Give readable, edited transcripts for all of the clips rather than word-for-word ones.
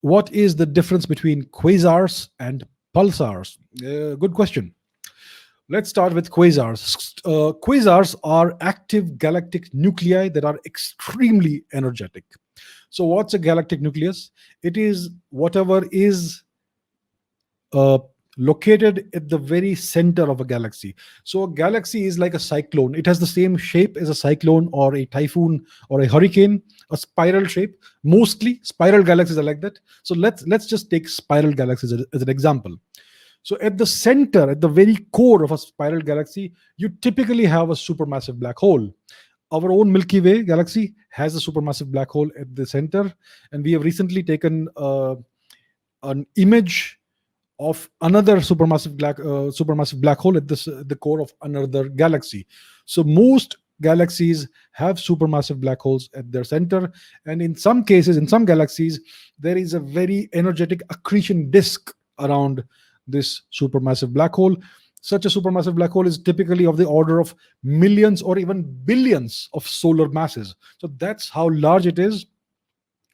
what is the difference between quasars and pulsars? Good question. Let's start with quasars. Quasars are active galactic nuclei that are extremely energetic. So, what's a galactic nucleus? It is whatever is uh, located at the very center of a galaxy. So a galaxy is like a cyclone. It has the same shape as a cyclone or a typhoon or a hurricane, a spiral shape. Mostly spiral galaxies are like that. So let's just take spiral galaxies as an example. So at the center, at the very core of a spiral galaxy, you typically have a supermassive black hole. Our own Milky Way galaxy has a supermassive black hole at the center, and we have recently taken an image of another supermassive black hole at the core of another galaxy. So most galaxies have supermassive black holes at their center, and in some cases, in some galaxies, there is a very energetic accretion disk around this supermassive black hole. Such a supermassive black hole is typically of the order of millions or even billions of solar masses. So that's how large it is.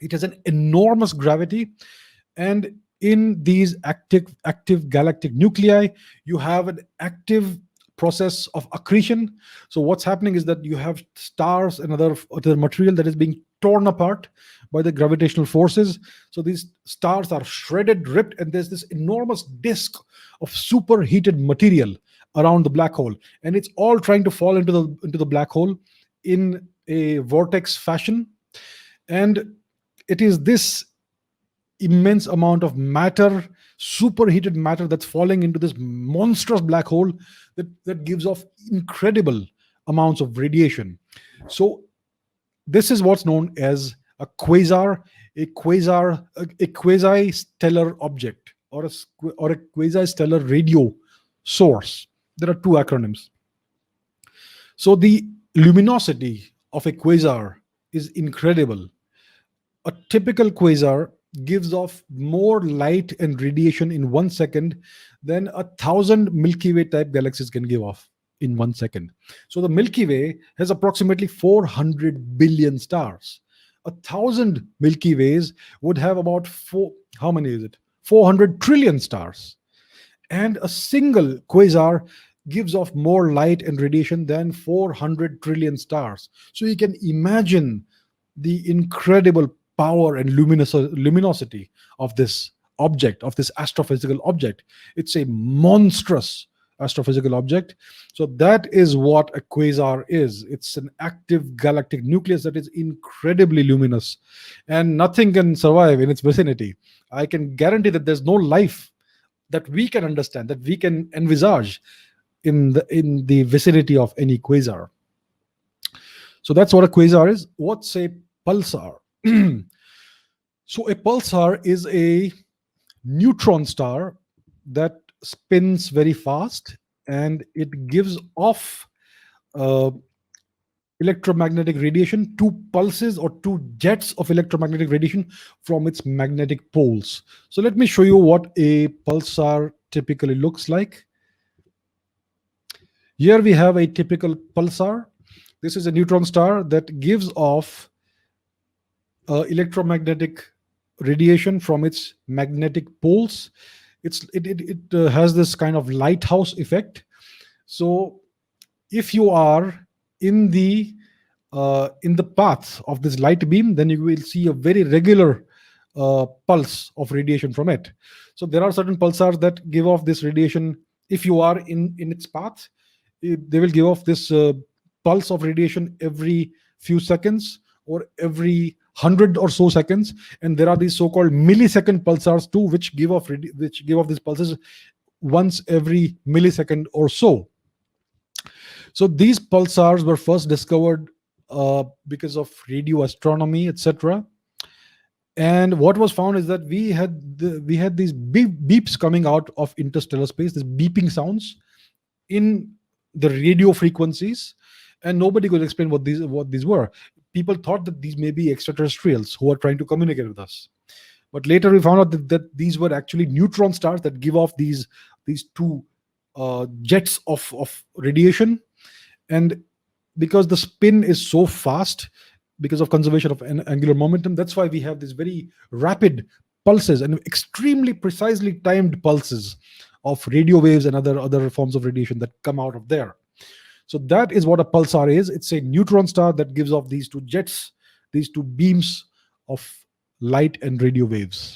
It has an enormous gravity, and in these active galactic nuclei, you have an active process of accretion. So what's happening is that you have stars and other material that is being torn apart by the gravitational forces. So these stars are shredded, ripped, and there's this enormous disk of superheated material around the black hole, and it's all trying to fall into the black hole in a vortex fashion. And it is this immense amount of matter, superheated matter, that's falling into this monstrous black hole that gives off incredible amounts of radiation. So this is what's known as a quasar, a quasi-stellar object, or a quasi-stellar radio source. There are two acronyms. So the luminosity of a quasar is incredible. A typical quasar gives off more light and radiation in 1 second than 1,000 Milky Way type galaxies can give off in 1 second. So the Milky Way has approximately 400 billion stars. 1,000 Milky Ways would have about how many is it? 400 trillion stars. And a single quasar gives off more light and radiation than 400 trillion stars. So you can imagine the incredible power and luminosity of this object, of this astrophysical object. It's a monstrous astrophysical object. So that is what a quasar is. It's an active galactic nucleus that is incredibly luminous, and nothing can survive in its vicinity. I can guarantee that there's no life that we can understand, that we can envisage in the vicinity of any quasar. So that's what a quasar is. What's a pulsar? So a pulsar is a neutron star that spins very fast, and it gives off uh, electromagnetic radiation, two pulses or two jets of electromagnetic radiation from its magnetic poles. So let me show you what a pulsar typically looks like. Here we have a typical pulsar. This is a neutron star that gives off electromagnetic radiation from its magnetic poles. It has this kind of lighthouse effect. So if you are in the path of this light beam, then you will see a very regular pulse of radiation from it. So there are certain pulsars that give off this radiation. If you are in its path, they will give off this pulse of radiation every few seconds or every 100 or so seconds. And there are these so-called millisecond pulsars too, which give off these pulses once every millisecond or so. So these pulsars were first discovered because of radio astronomy, etc. And what was found is that we had these beeps coming out of interstellar space, these beeping sounds in the radio frequencies, and nobody could explain what these were. People thought that these may be extraterrestrials who are trying to communicate with us. But later we found out that these were actually neutron stars that give off these two jets of radiation. And because the spin is so fast, because of conservation of angular momentum, that's why we have this very rapid pulses and extremely precisely timed pulses of radio waves and other forms of radiation that come out of there. So that is what a pulsar is. It's a neutron star that gives off these two jets, these two beams of light and radio waves.